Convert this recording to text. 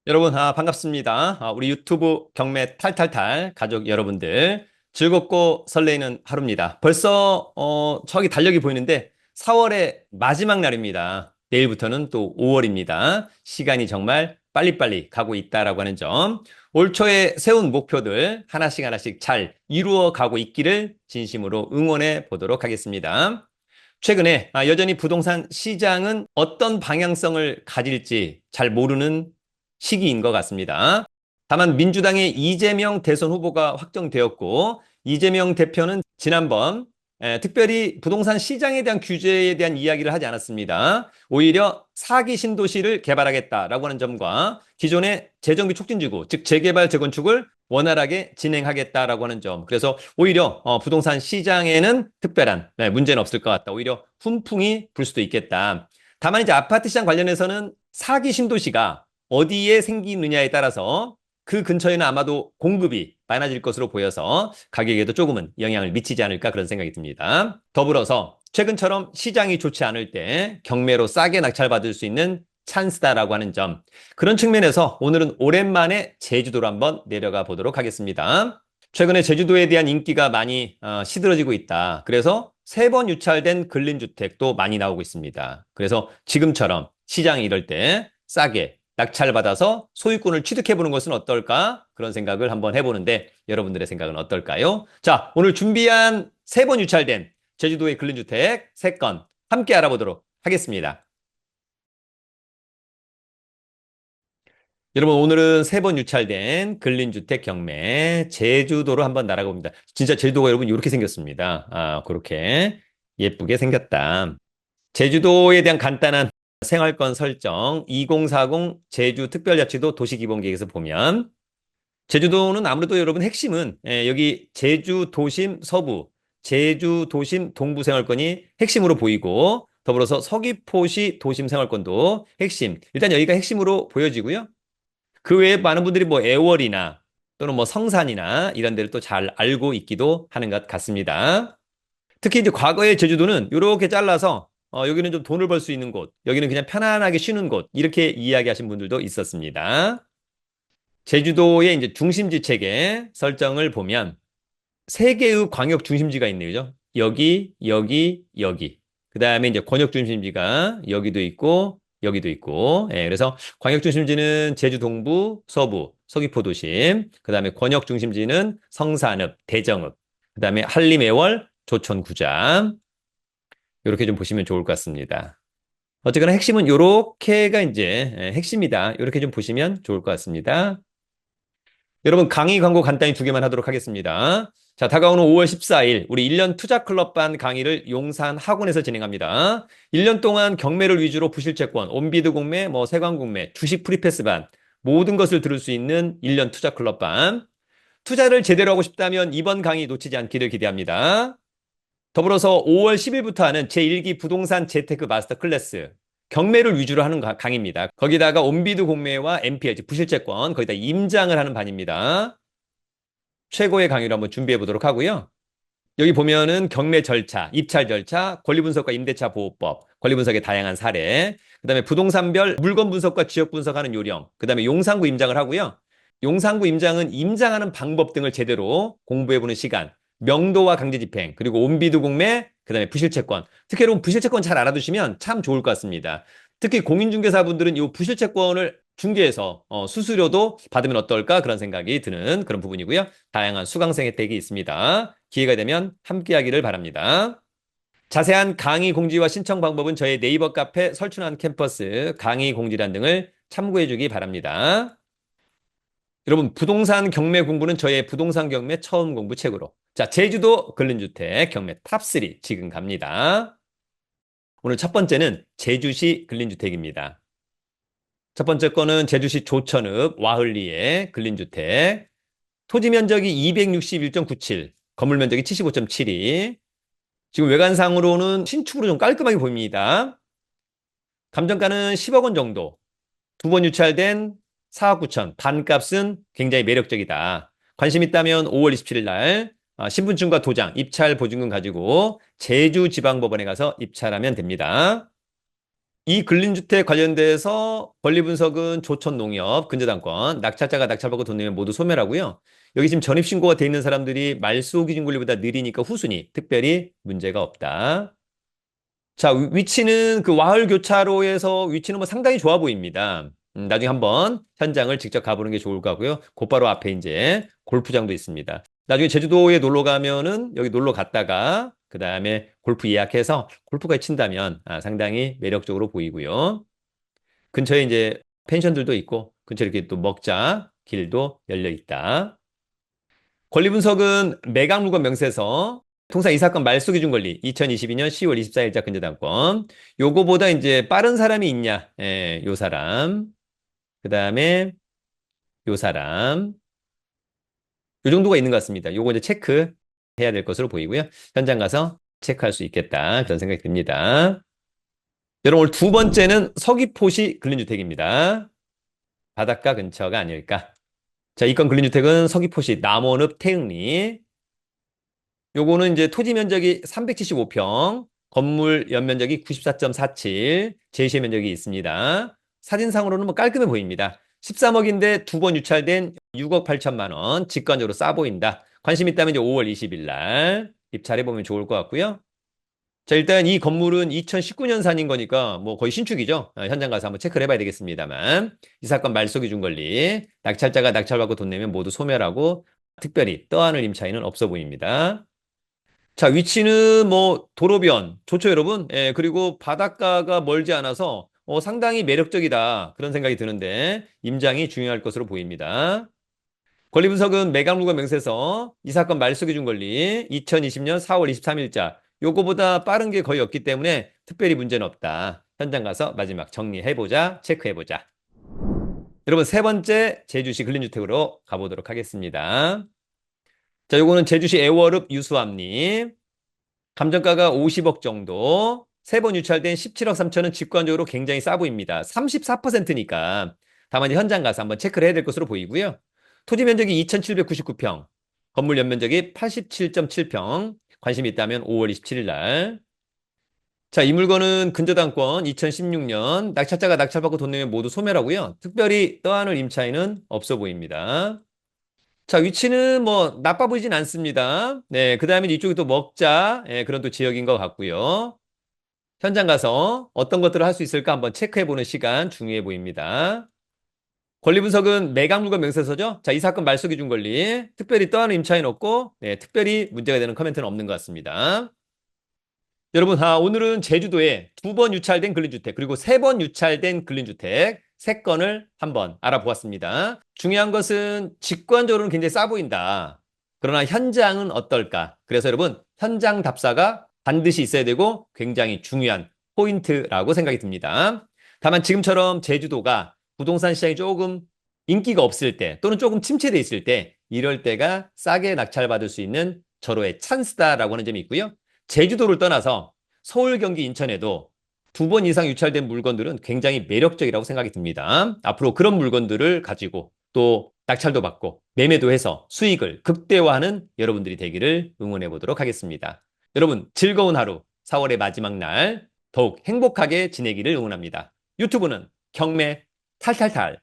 여러분, 반갑습니다. 우리 유튜브 경매 탈탈탈 가족 여러분들 즐겁고 설레이는 하루입니다. 벌써 저기 달력이 보이는데 4월의 마지막 날입니다. 내일부터는 또 5월입니다. 시간이 정말 빨리빨리 가고 있다라고 하는 점. 올 초에 세운 목표들 하나씩 하나씩 잘 이루어 가고 있기를 진심으로 응원해 보도록 하겠습니다. 최근에 여전히 부동산 시장은 어떤 방향성을 가질지 잘 모르는 시기인 것 같습니다. 다만 민주당의 이재명 대선 후보가 확정되었고 이재명 대표는 지난번 특별히 부동산 시장에 대한 규제에 대한 이야기를 하지 않았습니다. 오히려 사기 신도시를 개발하겠다라고 하는 점과 기존의 재정비 촉진지구, 즉 재개발 재건축을 원활하게 진행하겠다라고 하는 점. 그래서 오히려 부동산 시장에는 특별한 문제는 없을 것 같다. 오히려 훈풍이 불 수도 있겠다. 다만 이제 아파트 시장 관련해서는 사기 신도시가 어디에 생기느냐에 따라서 그 근처에는 아마도 공급이 많아질 것으로 보여서 가격에도 조금은 영향을 미치지 않을까 그런 생각이 듭니다. 더불어서 최근처럼 시장이 좋지 않을 때 경매로 싸게 낙찰받을 수 있는 찬스다라고 하는 점. 그런 측면에서 오늘은 오랜만에 제주도로 한번 내려가 보도록 하겠습니다. 최근에 제주도에 대한 인기가 많이 시들어지고 있다. 그래서 세 번 유찰된 근린주택도 많이 나오고 있습니다. 그래서 지금처럼 시장이 이럴 때 싸게 낙찰받아서 소유권을 취득해보는 것은 어떨까? 그런 생각을 한번 해보는데 여러분들의 생각은 어떨까요? 자, 오늘 준비한 세 번 유찰된 제주도의 근린주택 3건 함께 알아보도록 하겠습니다. 여러분, 오늘은 세 번 유찰된 근린주택 경매 제주도로 한번 날아가 봅니다. 진짜 제주도가 여러분 이렇게 생겼습니다. 그렇게 예쁘게 생겼다. 제주도에 대한 간단한 생활권 설정 2040 제주특별자치도 도시기본계획에서 보면 제주도는 아무래도 여러분 핵심은 여기 제주 도심 서부, 제주 도심 동부 생활권이 핵심으로 보이고 더불어서 서귀포시 도심 생활권도 핵심. 일단 여기가 핵심으로 보여지고요. 그 외에 많은 분들이 뭐 애월이나 또는 뭐 성산이나 이런 데를 또 잘 알고 있기도 하는 것 같습니다. 특히 이제 과거의 제주도는 이렇게 잘라서 여기는 좀 돈을 벌 수 있는 곳, 여기는 그냥 편안하게 쉬는 곳 이렇게 이야기하신 분들도 있었습니다. 제주도의 이제 중심지 체계 설정을 보면 세 개의 광역 중심지가 있네요. 그죠? 여기, 여기, 여기. 그 다음에 이제 권역 중심지가 여기도 있고, 여기도 있고. 예, 그래서 광역 중심지는 제주 동부, 서부, 서귀포 도심. 그 다음에 권역 중심지는 성산읍, 대정읍. 그 다음에 한림, 애월, 조천, 구장. 이렇게 좀 보시면 좋을 것 같습니다. 어쨌거나 핵심은 요렇게가 이제 핵심이다. 이렇게 좀 보시면 좋을 것 같습니다. 여러분 강의 광고 간단히 두 개만 하도록 하겠습니다. 자, 다가오는 5월 14일 우리 1년 투자 클럽반 강의를 용산 학원에서 진행합니다. 1년 동안 경매를 위주로 부실채권, 온비드 공매, 뭐 세관 공매, 주식 프리패스반 모든 것을 들을 수 있는 1년 투자 클럽반. 투자를 제대로 하고 싶다면 이번 강의 놓치지 않기를 기대합니다. 더불어서 5월 10일부터 하는 제1기 부동산 재테크 마스터 클래스 경매를 위주로 하는 강의입니다. 거기다가 온비드 공매와 MPL, 부실채권 거기다 임장을 하는 반입니다. 최고의 강의를 한번 준비해 보도록 하고요. 여기 보면은 경매 절차, 입찰 절차, 권리분석과 임대차 보호법, 권리분석의 다양한 사례, 그다음에 부동산별 물건 분석과 지역 분석하는 요령, 그다음에 용산구 임장을 하고요. 용산구 임장은 임장하는 방법 등을 제대로 공부해보는 시간, 명도와 강제집행, 그리고 온비드 공매, 그다음에 부실채권. 특히 여러분 부실채권 잘 알아두시면 참 좋을 것 같습니다. 특히 공인중개사분들은 이 부실채권을 중개해서 수수료도 받으면 어떨까 그런 생각이 드는 그런 부분이고요. 다양한 수강생 혜택이 있습니다. 기회가 되면 함께하기를 바랍니다. 자세한 강의 공지와 신청 방법은 저의 네이버 카페 설춘환 캠퍼스 강의 공지란 등을 참고해 주기 바랍니다. 여러분 부동산 경매 공부는 저의 부동산 경매 처음 공부 책으로 자 제주도 근린주택 경매 탑3 지금 갑니다. 오늘 첫 번째는 제주시 근린주택입니다. 첫 번째 거는 제주시 조천읍 와흘리의 근린주택 토지 면적이 261.97 건물 면적이 75.72 지금 외관상으로는 신축으로 좀 깔끔하게 보입니다. 감정가는 10억 원 정도. 두 번 유찰된 4억 9천. 반값은 굉장히 매력적이다. 관심 있다면 5월 27일 날 신분증과 도장, 입찰 보증금 가지고 제주지방법원에 가서 입찰하면 됩니다. 이 근린주택 관련돼서 권리 분석은 조천농협, 근저당권, 낙찰자가 낙찰받고 돈 내면 모두 소멸하고요. 여기 지금 전입신고가 돼 있는 사람들이 말소 기준 권리보다 느리니까 후순위, 특별히 문제가 없다. 자, 위치는 그 와헐 교차로에서 위치는 뭐 상당히 좋아 보입니다. 나중에 한번 현장을 직접 가보는 게 좋을 것 같고요. 곧바로 앞에 이제 골프장도 있습니다. 나중에 제주도에 놀러 가면은 여기 놀러 갔다가 그 다음에 골프 예약해서 골프까지 친다면 상당히 매력적으로 보이고요. 근처에 이제 펜션들도 있고 근처에 이렇게 또 먹자 길도 열려 있다. 권리 분석은 매각물건 명세서 통상 이 사건 말소 기준 권리 2022년 10월 24일자 근저당권 요거보다 이제 빠른 사람이 있냐 요 사람 그 다음에 요 사람 요 정도가 있는 것 같습니다. 요거 이제 체크해야 될 것으로 보이고요. 현장 가서 체크할 수 있겠다 그런 생각이 듭니다. 여러분 오늘 두 번째는 서귀포시 근린주택입니다. 바닷가 근처가 아닐까. 자, 이 건 근린주택은 서귀포시 남원읍 태흥리 요거는 이제 토지 면적이 375평, 건물 연면적이 94.47, 제시의 면적이 있습니다. 사진상으로는 뭐 깔끔해 보입니다. 13억인데 두 번 유찰된 6억 8천만 원, 직관적으로 싸 보인다. 관심 있다면 이제 5월 20일 날 입찰해 보면 좋을 것 같고요. 자, 일단 이 건물은 2019년산인 거니까 뭐 거의 신축이죠. 현장 가서 한번 체크를 해봐야 되겠습니다만 이 사건 말소 기준 권리, 낙찰자가 낙찰받고 돈 내면 모두 소멸하고 특별히 떠안을 임차인은 없어 보입니다. 자, 위치는 뭐 도로변 좋죠, 여러분. 예, 그리고 바닷가가 멀지 않아서 상당히 매력적이다. 그런 생각이 드는데 임장이 중요할 것으로 보입니다. 권리 분석은 매각물건 명세서 이 사건 말소 기준 권리 2020년 4월 23일자 요거보다 빠른 게 거의 없기 때문에 특별히 문제는 없다. 현장 가서 마지막 정리해보자, 체크해보자. 여러분 세 번째 제주시 근린주택으로 가보도록 하겠습니다. 자, 요거는 제주시 애월읍 유수암리 감정가가 50억 정도, 세 번 유찰된 17억 3천은 직관적으로 굉장히 싸 보입니다. 34%니까. 다만 현장 가서 한번 체크를 해야 될 것으로 보이고요. 토지 면적이 2,799평, 건물 연면적이 87.7평, 관심이 있다면 5월 27일 날. 자, 이 물건은 근저당권 2016년 낙찰자가 낙찰받고 돈 내면 모두 소멸하고요. 특별히 떠안을 임차인은 없어 보입니다. 자, 위치는 뭐 나빠 보이진 않습니다. 네, 그 다음에 이쪽이 또 먹자 그런 또 지역인 것 같고요. 현장 가서 어떤 것들을 할 수 있을까 한번 체크해보는 시간 중요해 보입니다. 권리 분석은 매각물건 명세서죠. 자, 이 사건 말소 기준 권리 특별히 떠하는 임차인 없고 특별히 문제가 되는 커멘트는 없는 것 같습니다. 여러분, 오늘은 제주도에 두 번 유찰된 근린주택 그리고 세 번 유찰된 근린주택 세 건을 한번 알아보았습니다. 중요한 것은 직관적으로는 굉장히 싸 보인다. 그러나 현장은 어떨까? 그래서 여러분, 현장 답사가 반드시 있어야 되고 굉장히 중요한 포인트라고 생각이 듭니다. 다만 지금처럼 제주도가 부동산 시장이 조금 인기가 없을 때 또는 조금 침체돼 있을 때 이럴 때가 싸게 낙찰받을 수 있는 절호의 찬스다라고 하는 점이 있고요. 제주도를 떠나서 서울, 경기, 인천에도 두 번 이상 유찰된 물건들은 굉장히 매력적이라고 생각이 듭니다. 앞으로 그런 물건들을 가지고 또 낙찰도 받고 매매도 해서 수익을 극대화하는 여러분들이 되기를 응원해 보도록 하겠습니다. 여러분 즐거운 하루 4월의 마지막 날 더욱 행복하게 지내기를 응원합니다. 유튜브는 경매 탈탈탈